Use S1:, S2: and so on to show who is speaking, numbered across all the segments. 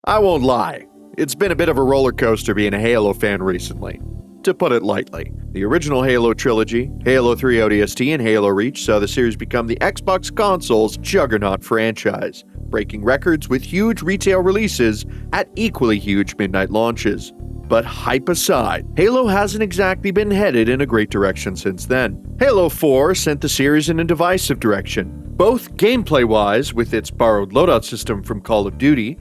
S1: I won't lie, it's been a bit of a roller coaster being a Halo fan recently, to put it lightly. The original Halo trilogy, Halo 3 ODST, and Halo Reach saw the series become the Xbox console's juggernaut franchise, breaking records with huge retail releases at equally huge midnight launches. But hype aside, Halo hasn't exactly been headed in a great direction since then. Halo 4 sent the series in a divisive direction, both gameplay-wise with its borrowed loadout system from Call of Duty,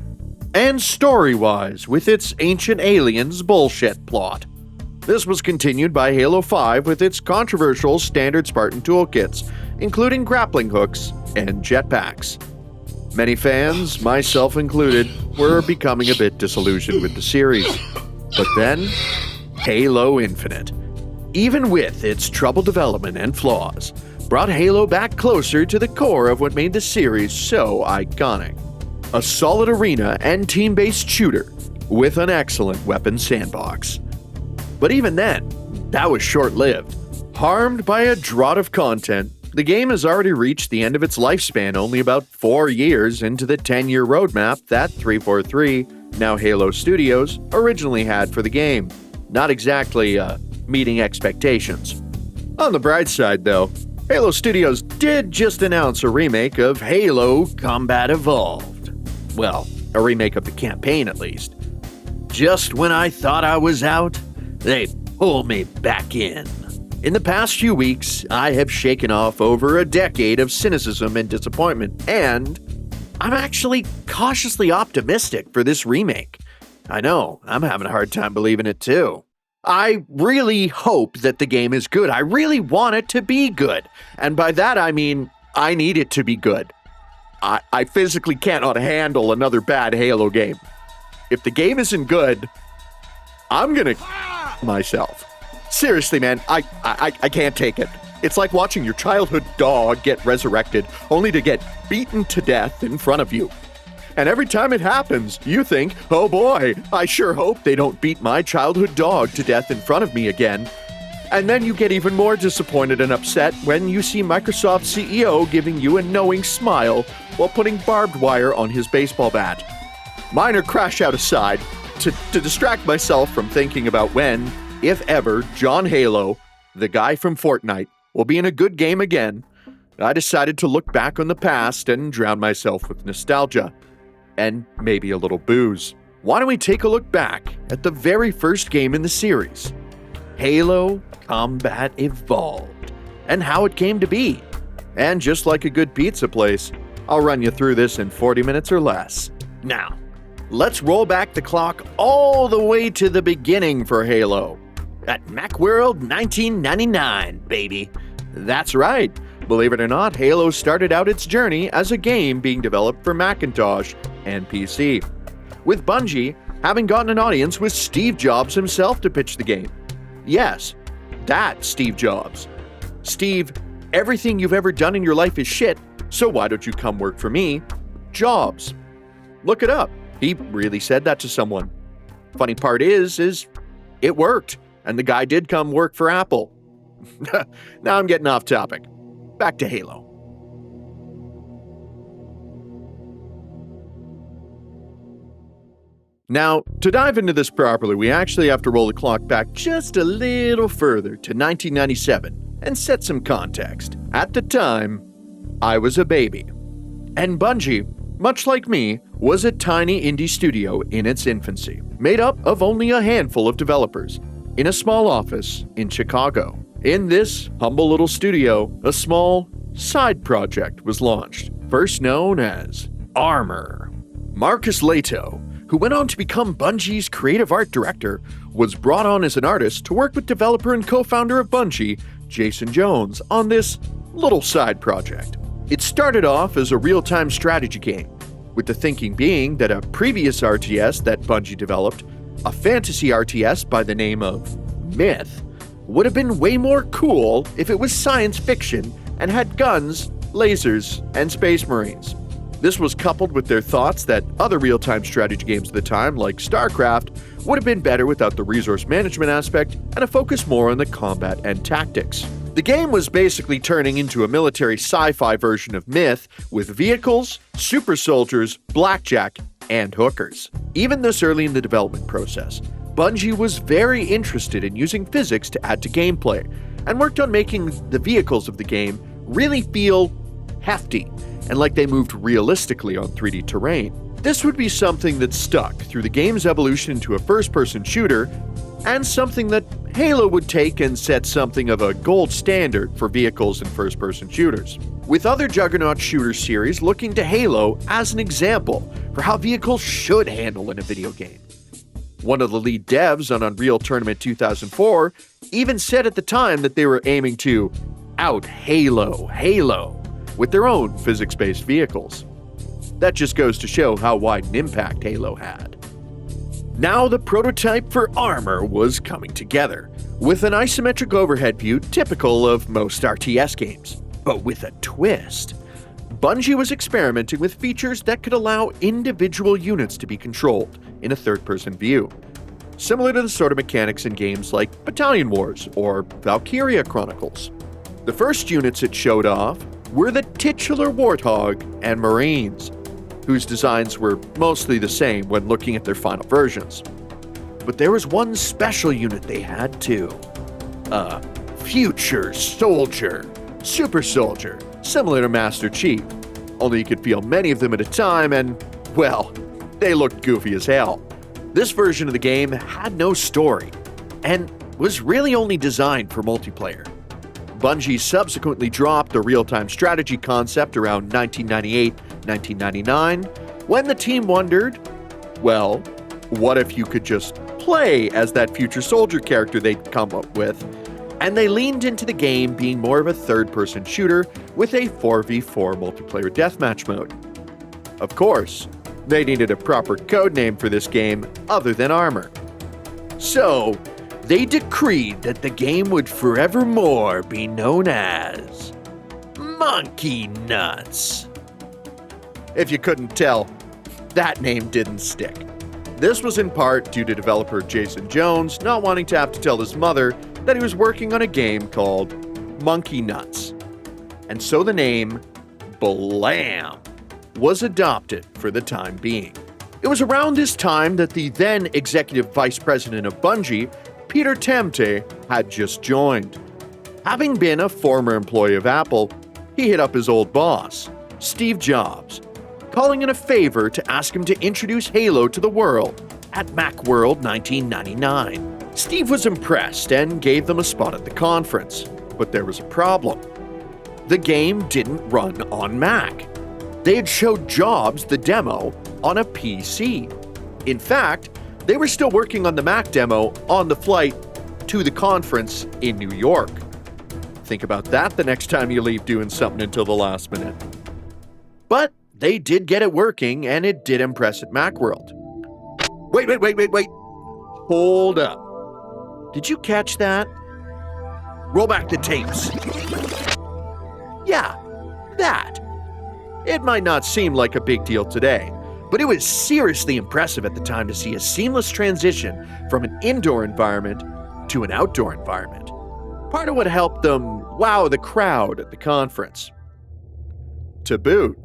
S1: and story-wise with its Ancient Aliens bullshit plot. This was continued by Halo 5 with its controversial standard Spartan toolkits, including grappling hooks and jetpacks. Many fans, myself included, were becoming a bit disillusioned with the series. But then, Halo Infinite, even with its troubled development and flaws, brought Halo back closer to the core of what made the series so iconic. A solid arena and team-based shooter with an excellent weapons sandbox. But even then, that was short-lived. Harmed by a drought of content, the game has already reached the end of its lifespan only about 4 years into the 10-year roadmap that 343, now Halo Studios, originally had for the game. Not exactly, meeting expectations. On the bright side, though, Halo Studios did just announce a remake of Halo Combat Evolved. Well, a remake of the campaign at least. Just when I thought I was out, they pulled me back in. In the past few weeks, I have shaken off over a decade of cynicism and disappointment, and I'm actually cautiously optimistic for this remake. I know, I'm having a hard time believing it too. I really hope that the game is good. I really want it to be good. And by that I mean, I need it to be good. I physically cannot handle another bad Halo game. If the game isn't good, I'm gonna myself. Seriously, man, I can't take it. It's like watching your childhood dog get resurrected, only to get beaten to death in front of you. And every time it happens, you think, oh boy, I sure hope they don't beat my childhood dog to death in front of me again. And then you get even more disappointed and upset when you see Microsoft CEO giving you a knowing smile while putting barbed wire on his baseball bat. Minor crash out aside, to distract myself from thinking about when, if ever, John Halo, the guy from Fortnite, will be in a good game again, I decided to look back on the past and drown myself with nostalgia. And maybe a little booze. Why don't we take a look back at the very first game in the series, Halo Combat Evolved, and how it came to be. And just like a good pizza place, I'll run you through this in 40 minutes or less. Now, let's roll back the clock all the way to the beginning for Halo. At Macworld 1999, baby. That's right. Believe it or not, Halo started out its journey as a game being developed for Macintosh and PC, with Bungie having gotten an audience with Steve Jobs himself to pitch the game. Yes, that Steve Jobs. Steve, everything you've ever done in your life is shit, so why don't you come work for me? Jobs. Look it up. He really said that to someone. Funny part is it worked, and the guy did come work for Apple. Now I'm getting off topic. Back to Halo. Now, to dive into this properly, we actually have to roll the clock back just a little further to 1997 and set some context. At the time, I was a baby. And Bungie, much like me, was a tiny indie studio in its infancy, made up of only a handful of developers, in a small office in Chicago. In this humble little studio, a small side project was launched, first known as Armor. Marcus Leto, who went on to become Bungie's creative art director, was brought on as an artist to work with developer and co-founder of Bungie, Jason Jones, on this little side project. It started off as a real-time strategy game, with the thinking being that a previous RTS that Bungie developed, a fantasy RTS by the name of Myth, would have been way more cool if it was science fiction and had guns, lasers, and space marines. This was coupled with their thoughts that other real-time strategy games at the time, like StarCraft, would have been better without the resource management aspect and a focus more on the combat and tactics. The game was basically turning into a military sci-fi version of Myth with vehicles, super soldiers, blackjack, and hookers. Even this early in the development process, Bungie was very interested in using physics to add to gameplay, and worked on making the vehicles of the game really feel hefty, and like they moved realistically on 3D terrain. This would be something that stuck through the game's evolution into a first-person shooter, and something that Halo would take and set something of a gold standard for vehicles in first-person shooters, with other Juggernaut shooter series looking to Halo as an example for how vehicles should handle in a video game. One of the lead devs on Unreal Tournament 2004 even said at the time that they were aiming to out-Halo Halo with their own physics-based vehicles. That just goes to show how wide an impact Halo had. Now the prototype for Armor was coming together, with an isometric overhead view typical of most RTS games, but with a twist. Bungie was experimenting with features that could allow individual units to be controlled in a third-person view, similar to the sort of mechanics in games like Battalion Wars or Valkyria Chronicles. The first units it showed off were the titular Warthog and Marines, whose designs were mostly the same when looking at their final versions. But there was one special unit they had too. A future soldier, super soldier, similar to Master Chief, only you could feel many of them at a time and, well, they looked goofy as hell. This version of the game had no story, and was really only designed for multiplayer. Bungie subsequently dropped the real-time strategy concept around 1998-1999, when the team wondered, well, what if you could just play as that future soldier character they'd come up with? And they leaned into the game being more of a third-person shooter with a 4v4 multiplayer deathmatch mode. Of course, they needed a proper codename for this game other than Armor. So, they decreed that the game would forevermore be known as Monkey Nuts. If you couldn't tell, that name didn't stick. This was in part due to developer Jason Jones not wanting to have to tell his mother that he was working on a game called Monkey Nuts. And so the name Blam was adopted for the time being. It was around this time that the then executive vice president of Bungie, Peter Temte, had just joined. Having been a former employee of Apple, he hit up his old boss, Steve Jobs, calling in a favor to ask him to introduce Halo to the world at Macworld 1999. Steve was impressed and gave them a spot at the conference, but there was a problem. The game didn't run on Mac. They had showed Jobs the demo on a PC. In fact, they were still working on the Mac demo on the flight to the conference in New York. Think about that the next time you leave doing something until the last minute. But they did get it working, and it did impress at Macworld. Wait. Hold up. Did you catch that? Roll back the tapes. Yeah, that. It might not seem like a big deal today, but it was seriously impressive at the time to see a seamless transition from an indoor environment to an outdoor environment. Part of what helped them wow the crowd at the conference. To boot,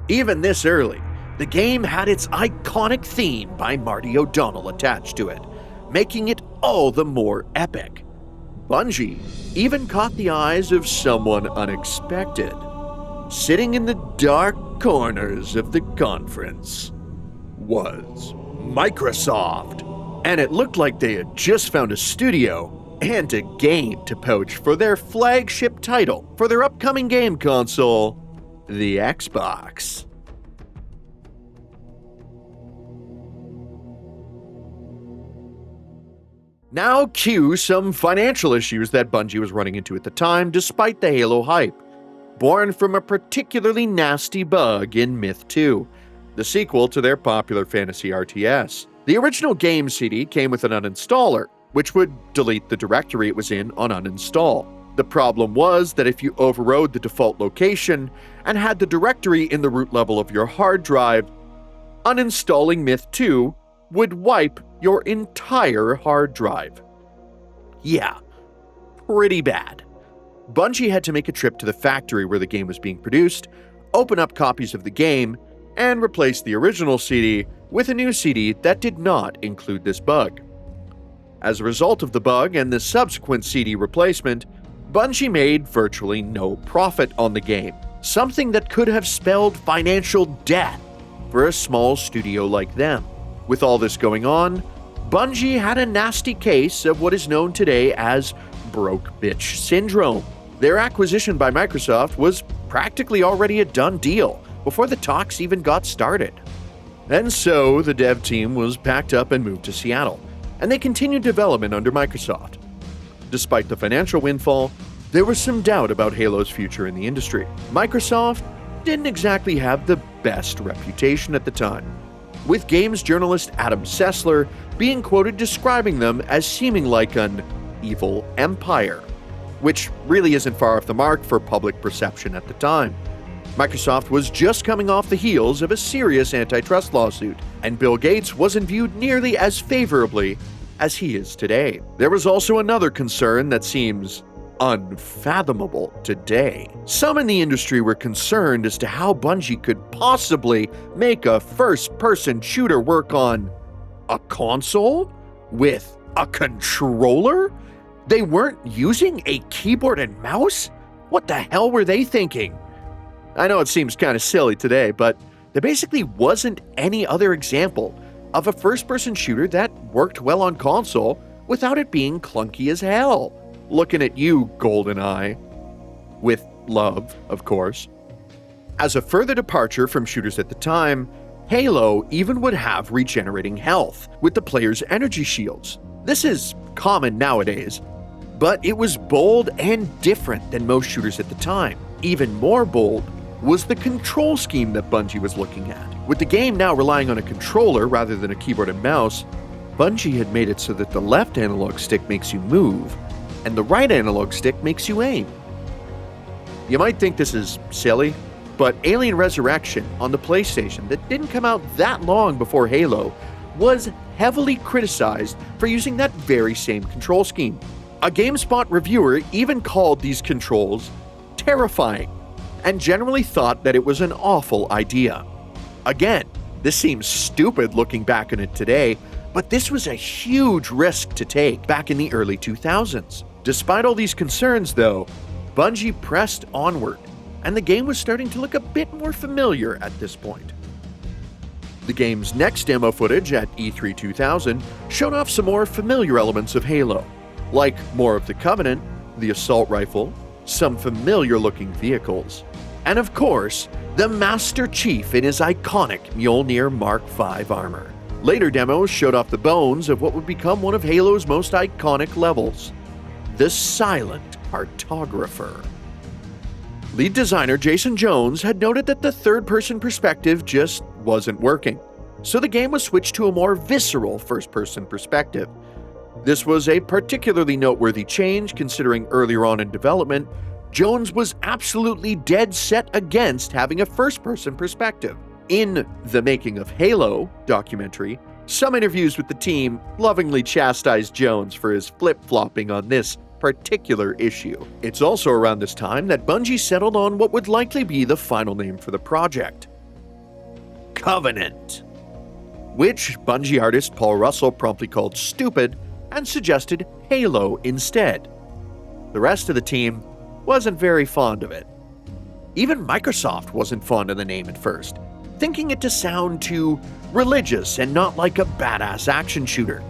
S1: even this early, the game had its iconic theme by Marty O'Donnell attached to it, making it all the more epic. Bungie even caught the eyes of someone unexpected. Sitting in the dark corners of the conference was Microsoft. And it looked like they had just found a studio and a game to poach for their flagship title for their upcoming game console, the Xbox. Now cue some financial issues that Bungie was running into at the time despite the Halo hype, born from a particularly nasty bug in Myth 2, the sequel to their popular fantasy RTS. The original game CD came with an uninstaller, which would delete the directory it was in on uninstall. The problem was that if you overrode the default location and had the directory in the root level of your hard drive, uninstalling Myth 2 would wipe your entire hard drive. Yeah, pretty bad. Bungie had to make a trip to the factory where the game was being produced, open up copies of the game, and replace the original CD with a new CD that did not include this bug. As a result of the bug and the subsequent CD replacement, Bungie made virtually no profit on the game, something that could have spelled financial death for a small studio like them. With all this going on, Bungie had a nasty case of what is known today as broke bitch syndrome. Their acquisition by Microsoft was practically already a done deal before the talks even got started. And so the dev team was packed up and moved to Seattle, and they continued development under Microsoft. Despite the financial windfall, there was some doubt about Halo's future in the industry. Microsoft didn't exactly have the best reputation at the time, with games journalist Adam Sessler being quoted describing them as seeming like an evil empire, which really isn't far off the mark for public perception at the time. Microsoft was just coming off the heels of a serious antitrust lawsuit, and Bill Gates wasn't viewed nearly as favorably as he is today. There was also another concern that seems unfathomable today. Some in the industry were concerned as to how Bungie could possibly make a first-person shooter work on a console with a controller? They weren't using a keyboard and mouse? What the hell were they thinking? I know it seems kind of silly today, but there basically wasn't any other example of a first-person shooter that worked well on console without it being clunky as hell. Looking at you, GoldenEye. With love, of course. As a further departure from shooters at the time, Halo even would have regenerating health with the player's energy shields. This is common nowadays, but it was bold and different than most shooters at the time. Even more bold was the control scheme that Bungie was looking at. With the game now relying on a controller rather than a keyboard and mouse, Bungie had made it so that the left analog stick makes you move, and the right analog stick makes you aim. You might think this is silly, but Alien Resurrection on the PlayStation that didn't come out that long before Halo was heavily criticized for using that very same control scheme. A GameSpot reviewer even called these controls terrifying, and generally thought that it was an awful idea. Again, this seems stupid looking back on it today, but this was a huge risk to take back in the early 2000s. Despite all these concerns, though, Bungie pressed onward, and the game was starting to look a bit more familiar at this point. The game's next demo footage at E3 2000 showed off some more familiar elements of Halo, like more of the Covenant, the assault rifle, some familiar-looking vehicles, and of course, the Master Chief in his iconic Mjolnir Mark V armor. Later demos showed off the bones of what would become one of Halo's most iconic levels, the Silent Cartographer. Lead designer Jason Jones had noted that the third-person perspective just wasn't working, so the game was switched to a more visceral first-person perspective. This was a particularly noteworthy change considering earlier on in development, Jones was absolutely dead set against having a first-person perspective. In The Making of Halo documentary, some interviews with the team lovingly chastised Jones for his flip-flopping on this particular issue. It's also around this time that Bungie settled on what would likely be the final name for the project: Covenant, which Bungie artist Paul Russell promptly called stupid and suggested Halo instead. The rest of the team wasn't very fond of it. Even Microsoft wasn't fond of the name at first, thinking it to sound too religious and not like a badass action shooter.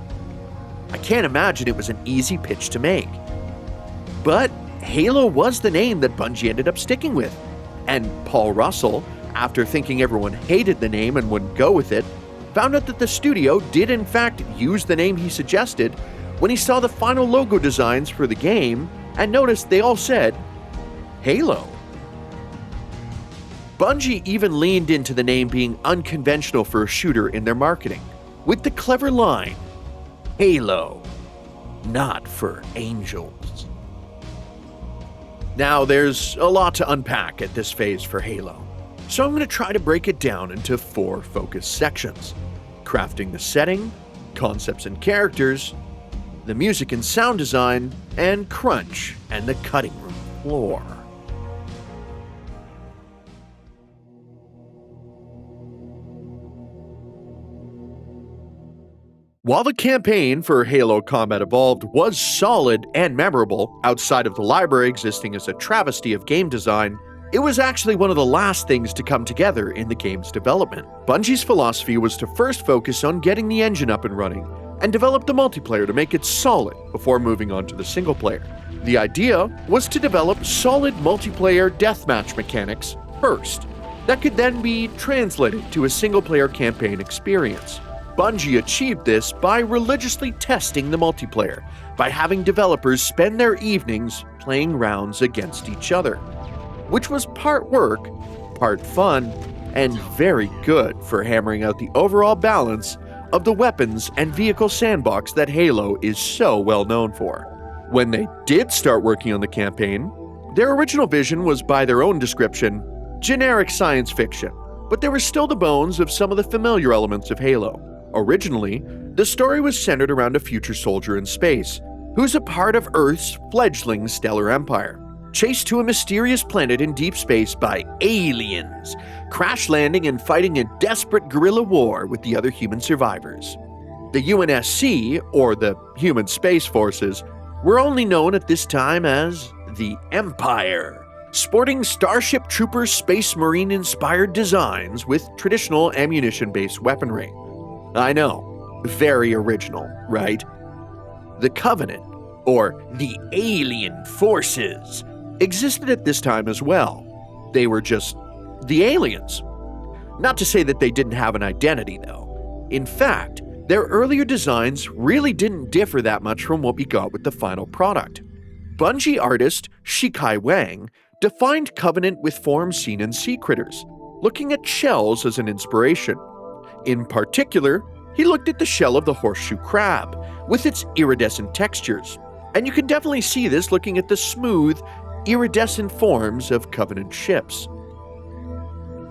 S1: I can't imagine it was an easy pitch to make. But Halo was the name that Bungie ended up sticking with, and Paul Russell, after thinking everyone hated the name and wouldn't go with it, found out that the studio did in fact use the name he suggested when he saw the final logo designs for the game and noticed they all said Halo. Bungie even leaned into the name being unconventional for a shooter in their marketing, with the clever line, Halo, not for angels. Now, there's a lot to unpack at this phase for Halo, so I'm going to try to break it down into 4 focused sections: crafting the setting, concepts and characters, the music and sound design, and crunch and the cutting room floor. While the campaign for Halo Combat Evolved was solid and memorable, outside of the library existing as a travesty of game design, it was actually one of the last things to come together in the game's development. Bungie's philosophy was to first focus on getting the engine up and running, and develop the multiplayer to make it solid before moving on to the single player. The idea was to develop solid multiplayer deathmatch mechanics first, that could then be translated to a single-player campaign experience. Bungie achieved this by religiously testing the multiplayer, by having developers spend their evenings playing rounds against each other, which was part work, part fun, and very good for hammering out the overall balance of the weapons and vehicle sandbox that Halo is so well known for. When they did start working on the campaign, their original vision was, by their own description, generic science fiction, but there were still the bones of some of the familiar elements of Halo. Originally, the story was centered around a future soldier in space, who's a part of Earth's fledgling stellar empire, chased to a mysterious planet in deep space by aliens, crash landing and fighting a desperate guerrilla war with the other human survivors. The UNSC, or the Human Space Forces, were only known at this time as the Empire, sporting Starship Trooper Space Marine-inspired designs with traditional ammunition-based weaponry. I know, very original, right? The Covenant, or the Alien Forces, existed at this time as well. They were just the aliens. Not to say that they didn't have an identity, though. In fact, their earlier designs really didn't differ that much from what we got with the final product. Bungie artist Shikai Wang defined Covenant with forms seen in sea critters, looking at shells as an inspiration. In particular, he looked at the shell of the horseshoe crab, with its iridescent textures, and you can definitely see this looking at the smooth, iridescent forms of Covenant ships.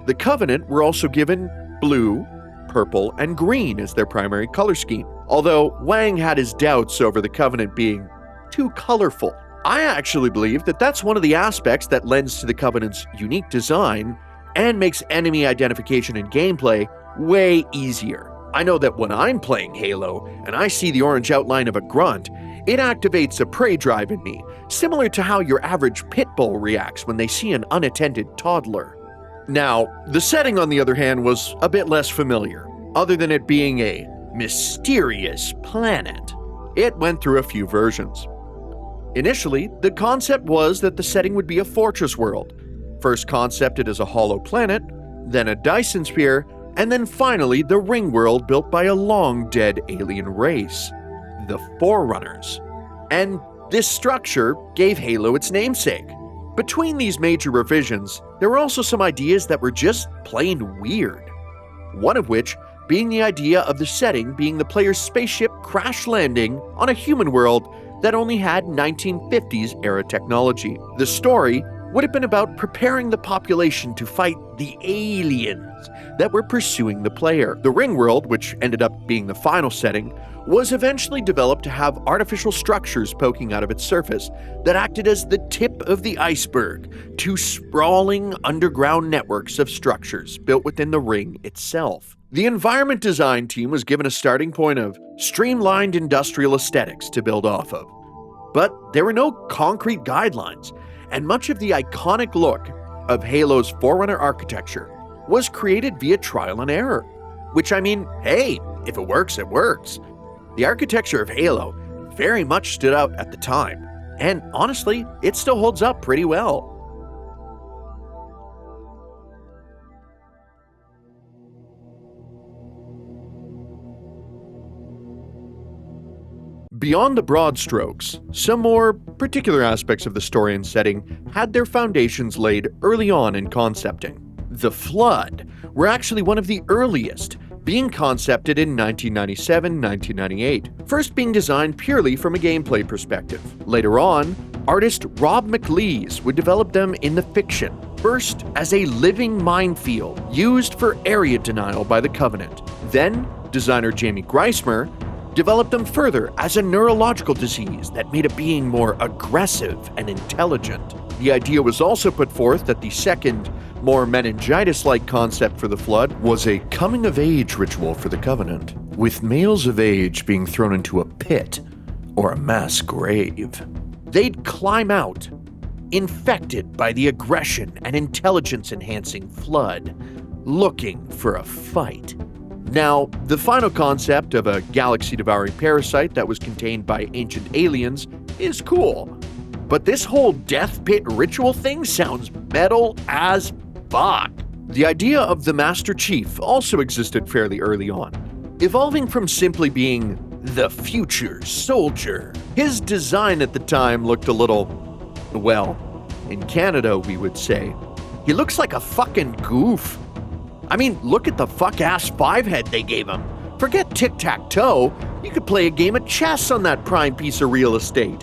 S1: The Covenant were also given blue, purple, and green as their primary color scheme, although Wang had his doubts over the Covenant being too colorful. I actually believe that that's one of the aspects that lends to the Covenant's unique design and makes enemy identification and gameplay way easier. I know that when I'm playing Halo and I see the orange outline of a grunt, it activates a prey drive in me, similar to how your average pit bull reacts when they see an unattended toddler. Now, the setting, on the other hand, was a bit less familiar, other than it being a mysterious planet. It went through a few versions. Initially, the concept was that the setting would be a fortress world, first concepted as a hollow planet, then a Dyson sphere, and then finally the ring world built by a long-dead alien race, the Forerunners. And this structure gave Halo its namesake. Between these major revisions, there were also some ideas that were just plain weird. One of which being the idea of the setting being the player's spaceship crash landing on a human world that only had 1950s era technology. The story would have been about preparing the population to fight the aliens that were pursuing the player. The ring world, which ended up being the final setting, was eventually developed to have artificial structures poking out of its surface that acted as the tip of the iceberg to sprawling underground networks of structures built within the ring itself. The environment design team was given a starting point of streamlined industrial aesthetics to build off of. But there were no concrete guidelines, and much of the iconic look of Halo's Forerunner architecture was created via trial and error. Which, I mean, hey, if it works, it works. The architecture of Halo very much stood out at the time, and honestly, it still holds up pretty well. Beyond the broad strokes, some more particular aspects of the story and setting had their foundations laid early on in concepting. The Flood were actually one of the earliest, being concepted in 1997-1998, first being designed purely from a gameplay perspective. Later on, artist Rob McLeese would develop them in the fiction, first as a living minefield used for area denial by the Covenant. Then, designer Jamie Greismer developed them further as a neurological disease that made a being more aggressive and intelligent. The idea was also put forth that the second, more meningitis-like concept for the Flood was a coming-of-age ritual for the Covenant, with males of age being thrown into a pit or a mass grave. They'd climb out, infected by the aggression and intelligence-enhancing Flood, looking for a fight. Now, the final concept of a galaxy-devouring parasite that was contained by ancient aliens is cool, but this whole death pit ritual thing sounds metal as fuck. The idea of the Master Chief also existed fairly early on, evolving from simply being the future soldier. His design at the time looked a little, well, in Canada we would say, he looks like a fucking goof. I mean, look at the fuck-ass 5-head they gave him. Forget tic-tac-toe, you could play a game of chess on that prime piece of real estate.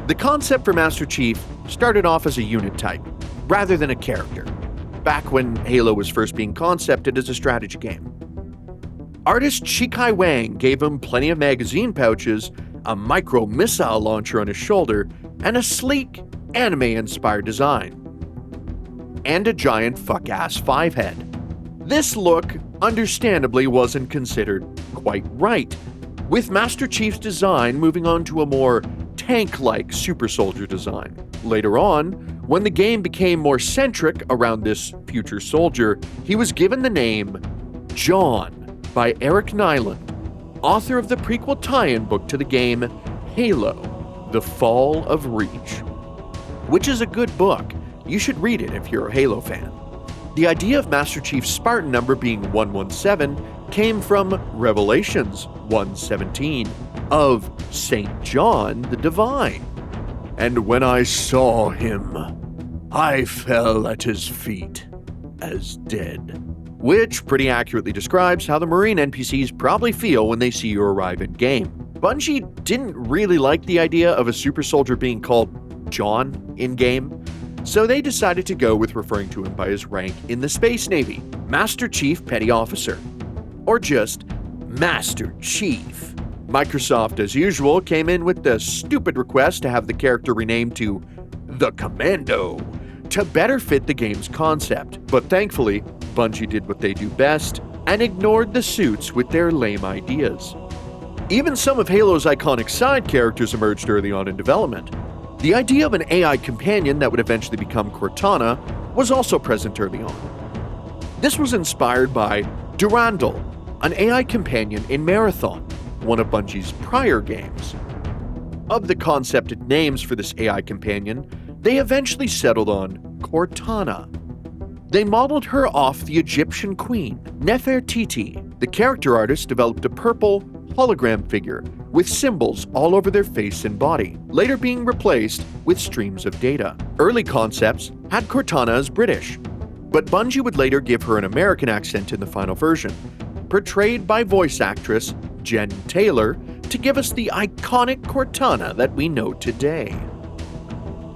S1: The concept for Master Chief started off as a unit type, rather than a character, back when Halo was first being concepted as a strategy game. Artist Shikai Wang gave him plenty of magazine pouches, a micro-missile launcher on his shoulder, and a sleek, anime-inspired design. And a giant fuck-ass 5-head. This look, understandably, wasn't considered quite right, with Master Chief's design moving on to a more tank-like super soldier design. Later on, when the game became more centric around this future soldier, he was given the name John by Eric Nyland, author of the prequel tie-in book to the game Halo: The Fall of Reach, which is a good book. You should read it if you're a Halo fan. The idea of Master Chief's Spartan number being 117 came from Revelations 1:17 of Saint John the Divine. And when I saw him, I fell at his feet as dead. Which pretty accurately describes how the Marine NPCs probably feel when they see you arrive in-game. Bungie didn't really like the idea of a super soldier being called John in-game, so they decided to go with referring to him by his rank in the Space Navy, Master Chief Petty Officer, or just Master Chief. Microsoft, as usual, came in with the stupid request to have the character renamed to The Commando to better fit the game's concept, but thankfully, Bungie did what they do best and ignored the suits with their lame ideas. Even some of Halo's iconic side characters emerged early on in development. The idea of an AI companion that would eventually become Cortana was also present early on. This was inspired by Durandal, an AI companion in Marathon, one of Bungie's prior games. Of the concepted names for this AI companion, they eventually settled on Cortana. They modeled her off the Egyptian queen, Nefertiti. The character artist developed a purple hologram figure with symbols all over their face and body, later being replaced with streams of data. Early concepts had Cortana as British, but Bungie would later give her an American accent in the final version, portrayed by voice actress Jen Taylor, to give us the iconic Cortana that we know today.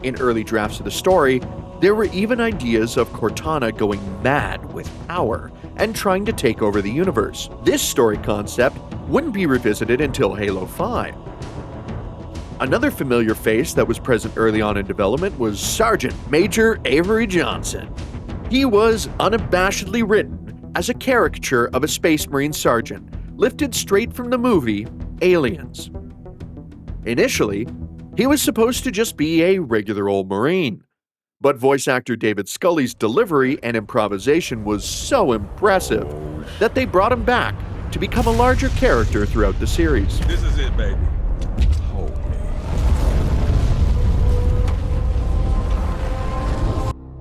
S1: In early drafts of the story, there were even ideas of Cortana going mad with power and trying to take over the universe. This story concept wouldn't be revisited until Halo 5. Another familiar face that was present early on in development was Sergeant Major Avery Johnson. He was unabashedly written as a caricature of a Space Marine sergeant, lifted straight from the movie Aliens. Initially, he was supposed to just be a regular old Marine, but voice actor David Scully's delivery and improvisation was so impressive that they brought him back to become a larger character throughout the series.
S2: This is it, baby. Hold me.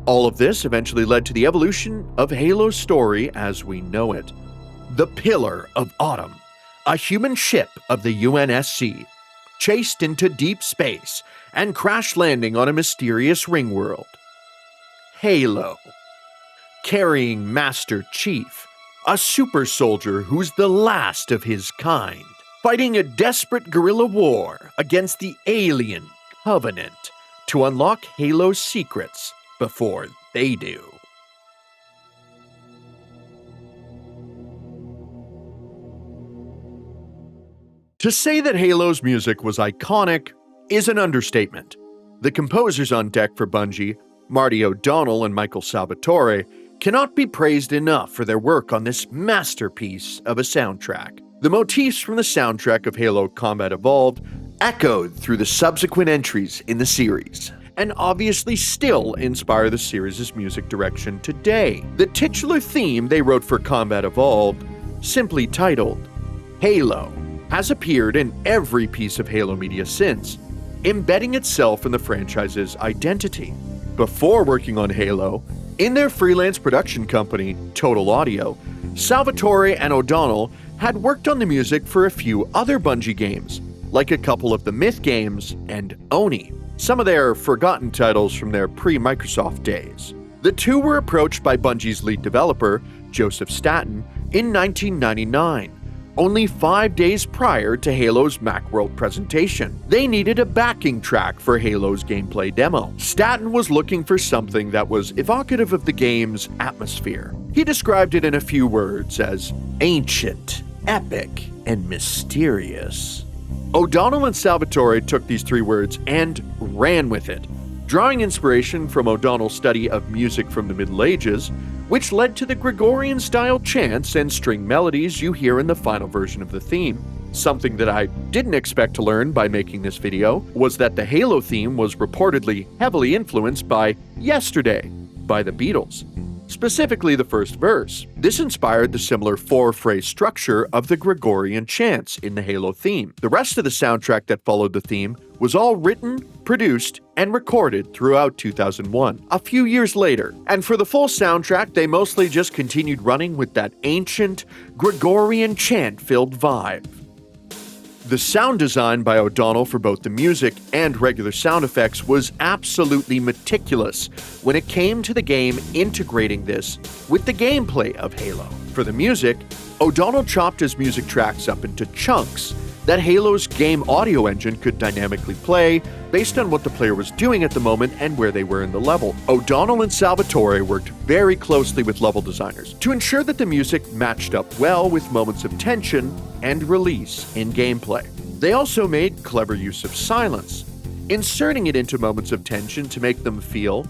S1: All of this eventually led to the evolution of Halo's story as we know it. The Pillar of Autumn, a human ship of the UNSC, chased into deep space and crash landing on a mysterious ring world. Halo. Carrying Master Chief, a super soldier who's the last of his kind, fighting a desperate guerrilla war against the alien Covenant to unlock Halo's secrets before they do. To say that Halo's music was iconic is an understatement. The composers on deck for Bungie, Marty O'Donnell and Michael Salvatore, cannot be praised enough for their work on this masterpiece of a soundtrack. The motifs from the soundtrack of Halo Combat Evolved echoed through the subsequent entries in the series, and obviously still inspire the series' music direction today. The titular theme they wrote for Combat Evolved, simply titled Halo, has appeared in every piece of Halo media since, embedding itself in the franchise's identity. Before working on Halo, in their freelance production company, Total Audio, Salvatore and O'Donnell had worked on the music for a few other Bungie games, like a couple of the Myth games and Oni, some of their forgotten titles from their pre-Microsoft days. The two were approached by Bungie's lead developer, Joseph Staten, in 1999, only 5 days prior to Halo's Macworld presentation. They needed a backing track for Halo's gameplay demo. Staten was looking for something that was evocative of the game's atmosphere. He described it in a few words as ancient, epic, and mysterious. O'Donnell and Salvatore took these 3 words and ran with it, drawing inspiration from O'Donnell's study of music from the Middle Ages, which led to the Gregorian-style chants and string melodies you hear in the final version of the theme. Something that I didn't expect to learn by making this video was that the Halo theme was reportedly heavily influenced by Yesterday by the Beatles, specifically the first verse. This inspired the similar 4-phrase structure of the Gregorian chants in the Halo theme. The rest of the soundtrack that followed the theme was all written, produced, and recorded throughout 2001, a few years later. And for the full soundtrack, they mostly just continued running with that ancient, Gregorian chant-filled vibe. The sound design by O'Donnell for both the music and regular sound effects was absolutely meticulous when it came to the game integrating this with the gameplay of Halo. For the music, O'Donnell chopped his music tracks up into chunks that Halo's game audio engine could dynamically play based on what the player was doing at the moment and where they were in the level. O'Donnell and Salvatore worked very closely with level designers to ensure that the music matched up well with moments of tension and release in gameplay. They also made clever use of silence, inserting it into moments of tension to make them feel,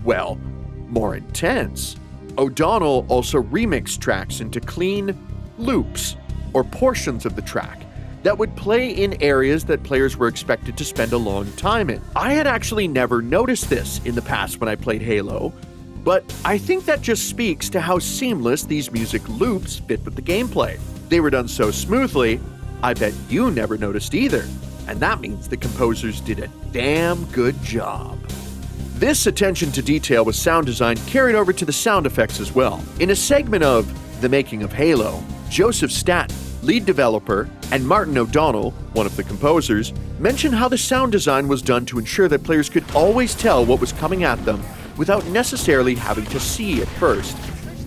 S1: well, more intense. O'Donnell also remixed tracks into clean loops or portions of the track that would play in areas that players were expected to spend a long time in. I had actually never noticed this in the past when I played Halo, but I think that just speaks to how seamless these music loops fit with the gameplay. They were done so smoothly, I bet you never noticed either, and that means the composers did a damn good job. This attention to detail with sound design carried over to the sound effects as well. In a segment of The Making of Halo, Joseph Staten, lead developer, and Martin O'Donnell, one of the composers, mentioned how the sound design was done to ensure that players could always tell what was coming at them without necessarily having to see it first,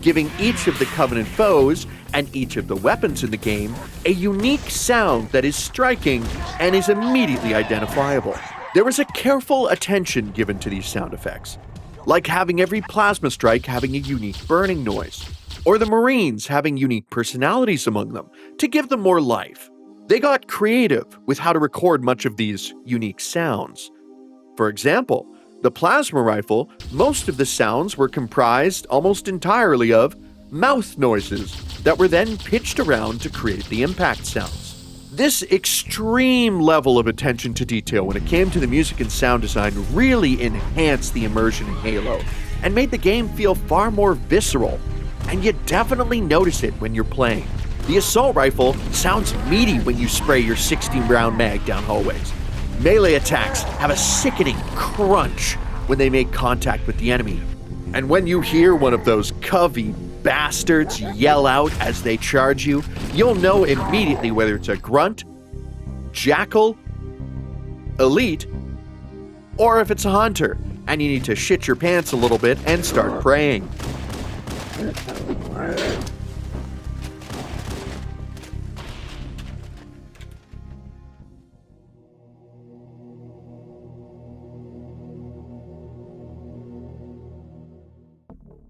S1: giving each of the Covenant foes and each of the weapons in the game a unique sound that is striking and is immediately identifiable. There was a careful attention given to these sound effects, like having every plasma strike having a unique burning noise, or the Marines having unique personalities among them to give them more life. They got creative with how to record much of these unique sounds. For example, the plasma rifle, most of the sounds were comprised almost entirely of mouth noises that were then pitched around to create the impact sounds. This extreme level of attention to detail when it came to the music and sound design really enhanced the immersion in Halo and made the game feel far more visceral, and you definitely notice it when you're playing. The assault rifle sounds meaty when you spray your 16-round mag down hallways. Melee attacks have a sickening crunch when they make contact with the enemy. And when you hear one of those covey bastards yell out as they charge you, you'll know immediately whether it's a grunt, jackal, elite, or if it's a hunter, and you need to shit your pants a little bit and start praying.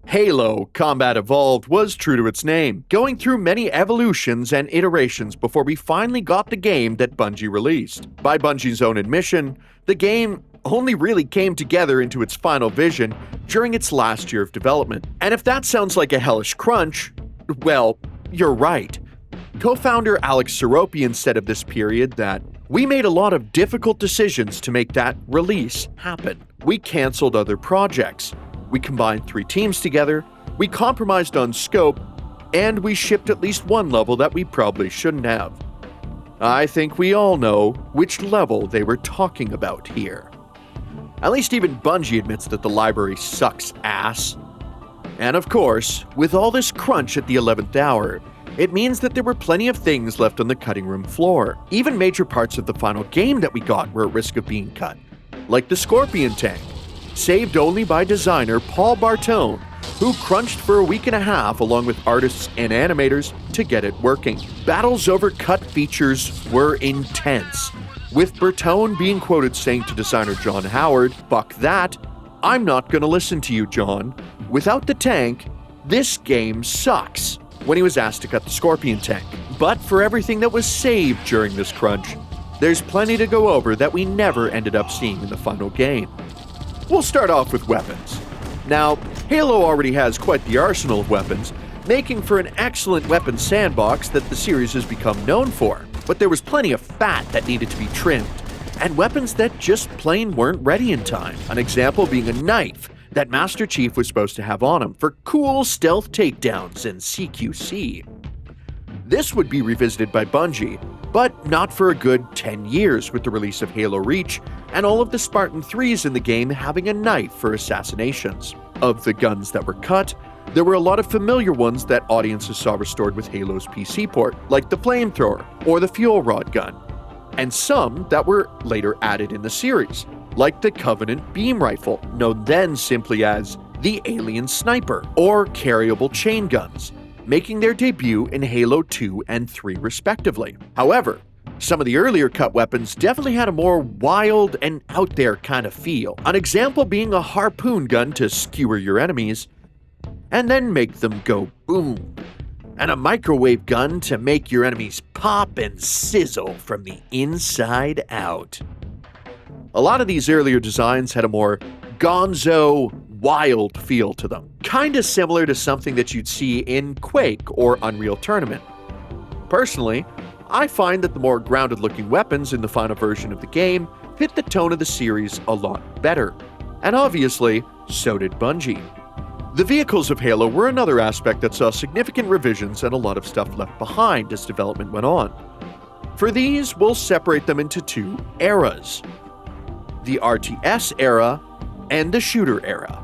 S1: Halo Combat Evolved was true to its name, going through many evolutions and iterations before we finally got the game that Bungie released. By Bungie's own admission, the game only really came together into its final vision during its last year of development. And if that sounds like a hellish crunch, well, you're right. Co-founder Alex Seropian said of this period that, "We made a lot of difficult decisions to make that release happen. We canceled other projects. We combined 3 teams together. We compromised on scope. And we shipped at least one level that we probably shouldn't have." I think we all know which level they were talking about here. At least even Bungie admits that the library sucks ass. And of course, with all this crunch at the 11th hour, it means that there were plenty of things left on the cutting room floor. Even major parts of the final game that we got were at risk of being cut, like the Scorpion tank, saved only by designer Paul Bartone, who crunched for a week and a half along with artists and animators to get it working. Battles over cut features were intense, with Bertone being quoted saying to designer John Howard, "Fuck that, I'm not gonna listen to you, John. Without the tank, this game sucks," when he was asked to cut the Scorpion tank. But for everything that was saved during this crunch, there's plenty to go over that we never ended up seeing in the final game. We'll start off with weapons. Now, Halo already has quite the arsenal of weapons, making for an excellent weapons sandbox that the series has become known for. But there was plenty of fat that needed to be trimmed, and weapons that just plain weren't ready in time. An example being a knife that Master Chief was supposed to have on him for cool stealth takedowns in CQC. This would be revisited by Bungie, but not for a good 10 years with the release of Halo Reach and all of the Spartan 3s in the game having a knife for assassinations. Of the guns that were cut, there were a lot of familiar ones that audiences saw restored with Halo's PC port, like the flamethrower or the fuel rod gun, and some that were later added in the series, like the Covenant beam rifle, known then simply as the Alien Sniper, or carryable chain guns, making their debut in Halo 2 and 3 respectively. However, some of the earlier cut weapons definitely had a more wild and out there kind of feel. An example being a harpoon gun to skewer your enemies and then make them go boom, and a microwave gun to make your enemies pop and sizzle from the inside out. A lot of these earlier designs had a more gonzo, wild feel to them, kinda similar to something that you'd see in Quake or Unreal Tournament. Personally, I find that the more grounded looking weapons in the final version of the game fit the tone of the series a lot better, and obviously, so did Bungie. The vehicles of Halo were another aspect that saw significant revisions and a lot of stuff left behind as development went on. For these, we'll separate them into 2 eras: the RTS era and the shooter era.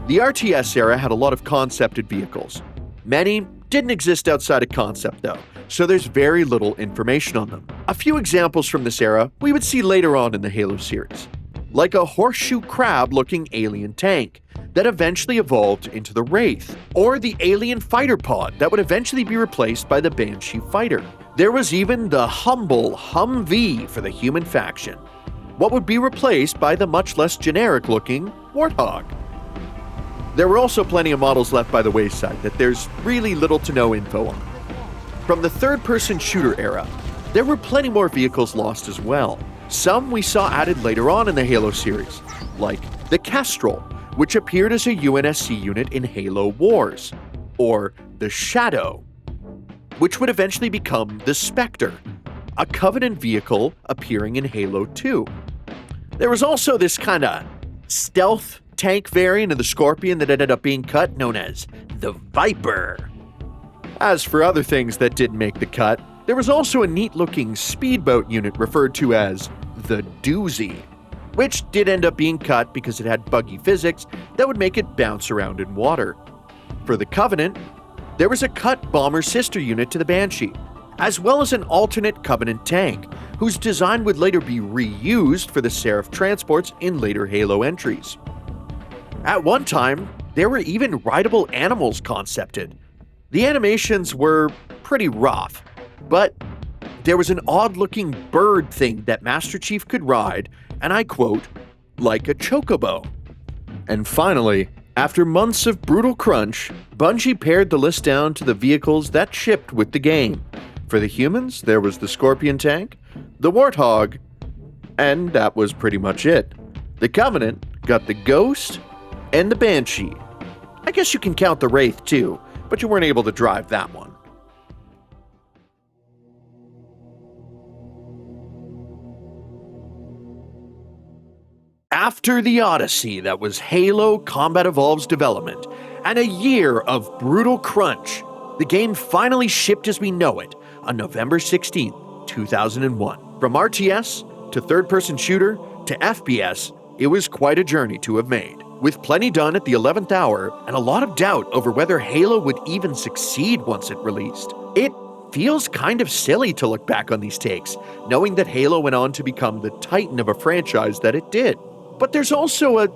S1: The RTS era had a lot of concepted vehicles. Many didn't exist outside of concept though, so there's very little information on them. A few examples from this era we would see later on in the Halo series, like a horseshoe crab looking alien tank that eventually evolved into the Wraith, or the alien fighter pod that would eventually be replaced by the Banshee fighter. There was even the humble Humvee for the human faction, what would be replaced by the much less generic looking Warthog. There were also plenty of models left by the wayside that there's really little to no info on. From the third-person shooter era, there were plenty more vehicles lost as well. Some we saw added later on in the Halo series, like the Kestrel, which appeared as a UNSC unit in Halo Wars, or the Shadow, which would eventually become the Spectre, a Covenant vehicle appearing in Halo 2. There was also this kinda stealth tank variant of the Scorpion that ended up being cut, known as the Viper. As for other things that didn't make the cut, there was also a neat-looking speedboat unit referred to as the Doozy, which did end up being cut because it had buggy physics that would make it bounce around in water. For the Covenant, there was a cut bomber sister unit to the Banshee, as well as an alternate Covenant tank, whose design would later be reused for the Seraph transports in later Halo entries. At one time, there were even rideable animals concepted. The animations were pretty rough, but there was an odd-looking bird thing that Master Chief could ride, and I quote, like a chocobo. And finally, after months of brutal crunch, Bungie pared the list down to the vehicles that shipped with the game. For the humans, there was the Scorpion tank, the Warthog, and that was pretty much it. The Covenant got the Ghost and the Banshee. I guess you can count the Wraith too, but you weren't able to drive that one. After the odyssey that was Halo Combat Evolved's development, and a year of brutal crunch, the game finally shipped as we know it on November 16, 2001. From RTS to third-person shooter to FPS, it was quite a journey to have made, with plenty done at the 11th hour and a lot of doubt over whether Halo would even succeed once it released. It feels kind of silly to look back on these takes, knowing that Halo went on to become the titan of a franchise that it did. But there's also a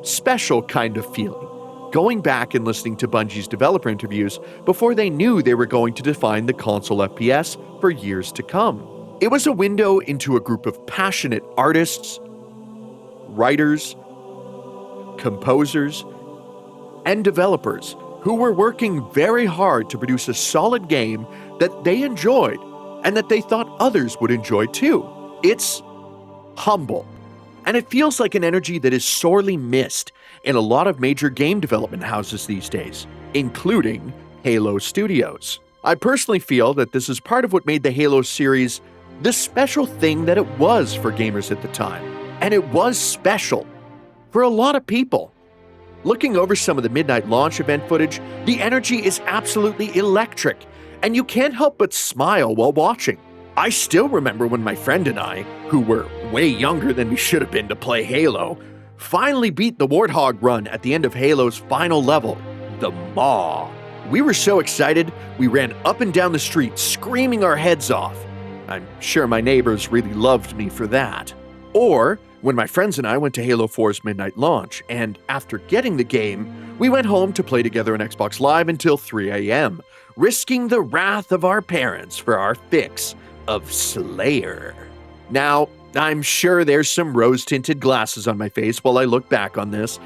S1: special kind of feeling, going back and listening to Bungie's developer interviews before they knew they were going to define the console FPS for years to come. It was a window into a group of passionate artists, writers, composers, and developers who were working very hard to produce a solid game that they enjoyed and that they thought others would enjoy too. It's humble. And it feels like an energy that is sorely missed in a lot of major game development houses these days, including Halo Studios. I personally feel that this is part of what made the Halo series the special thing that it was for gamers at the time. And it was special for a lot of people. Looking over some of the midnight launch event footage, the energy is absolutely electric, and you can't help but smile while watching. I still remember when my friend and I, who were way younger than we should have been to play Halo, finally beat the Warthog run at the end of Halo's final level, the Maw. We were so excited, we ran up and down the street screaming our heads off. I'm sure my neighbors really loved me for that. Or when my friends and I went to Halo 4's midnight launch, and after getting the game, we went home to play together on Xbox Live until 3 a.m., risking the wrath of our parents for our fix of Slayer. Now, I'm sure there's some rose-tinted glasses on my face while I look back on this,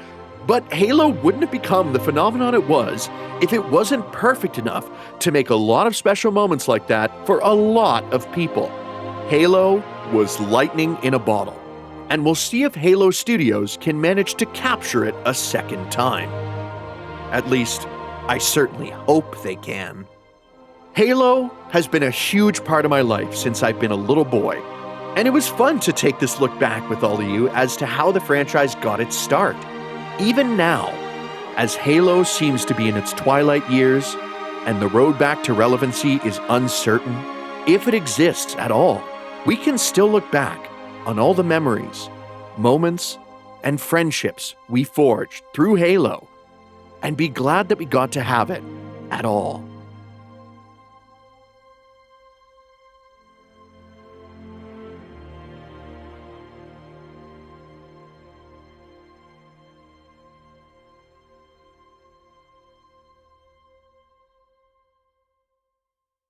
S1: but Halo wouldn't have become the phenomenon it was if it wasn't perfect enough to make a lot of special moments like that for a lot of people. Halo was lightning in a bottle, and we'll see if Halo Studios can manage to capture it a second time. At least, I certainly hope they can. Halo has been a huge part of my life since I've been a little boy, and it was fun to take this look back with all of you as to how the franchise got its start. Even now, as Halo seems to be in its twilight years, and the road back to relevancy is uncertain, if it exists at all, we can still look back on all the memories, moments, and friendships we forged through Halo, and be glad that we got to have it at all.